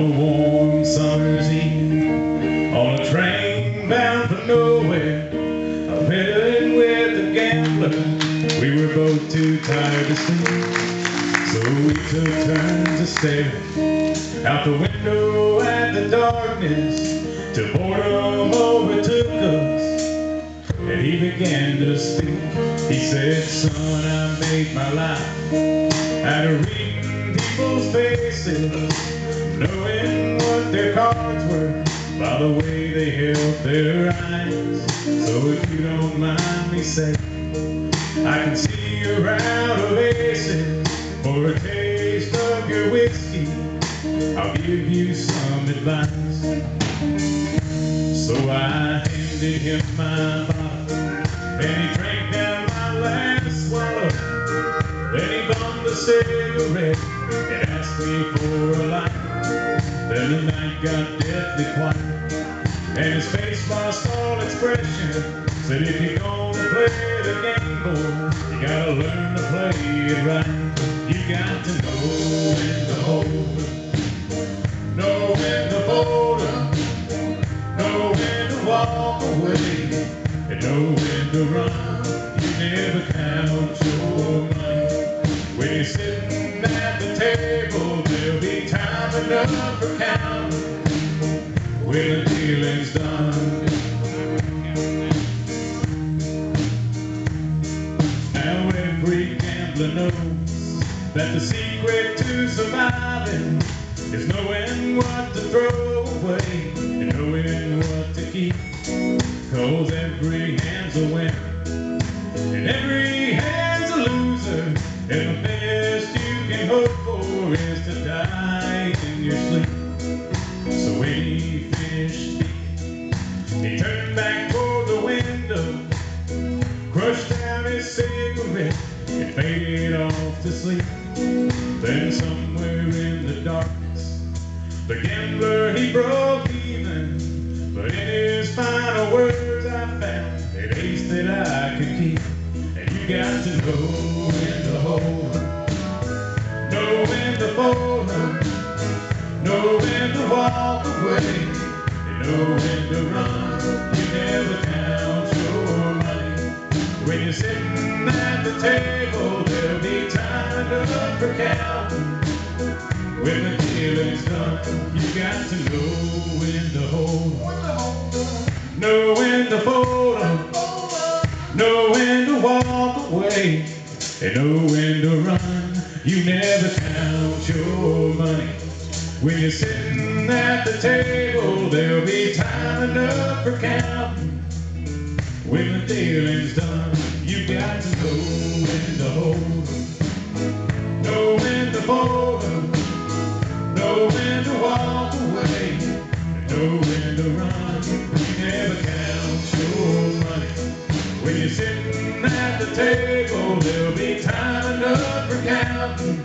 warm summer's eve, on a train bound for nowhere, pedaling with a gambler. We were both too tired to sleep, so we took turns to stare out the window at the darkness, till boredom overtook us, and he began to speak. He said, "Son, I made my life out of reading people's faces, knowing what their cards were by the way they held their eyes. So if you don't mind me saying, I can see you're out of aces. For a taste of your whiskey, I'll give you some advice." So I handed him my bottle, and he drank down my last swallow. Then he bummed a cigarette and asked me for a light. Then the night got deathly quiet, and his face lost all expression. Said, "If you're gonna play the game, boy, you gotta learn to play it right. You got to know when to hold 'em, know when to fold 'em, know when to walk away, and know when to run. You never count your money. When you're sitting at the table, there'll be time enough for counting when the dealing's done." Now every gambler knows that the secret to surviving is knowing what to throw away and knowing what to keep. 'Cause every hand's a winner and every hand's a loser, and the best you can hope for is to die in your sleep. So when he finished speaking, he turned back toward the window, crushed down his cigarette, and faded off to sleep. Then somewhere in the darkness, the gambler, he broke even. But in his final words, I found an ace that I could keep. And you got to know when to hold 'em, know when to fold 'em, know when to walk away, and know when to run. You never count your money. When you're sitting at the table, there'll be time enough for counting when the dealing's done. You got to know when to hold 'em, know when to fold 'em, know when to walk away, and know when to run. You never count your money. When you're sitting at the table, there'll be time enough for counting when the dealing's done. You got to know when to hold 'em, know when to fold 'em, know when to walk away, and know when to run. You never count your money. When you're sitting at the table, there'll be time enough for counting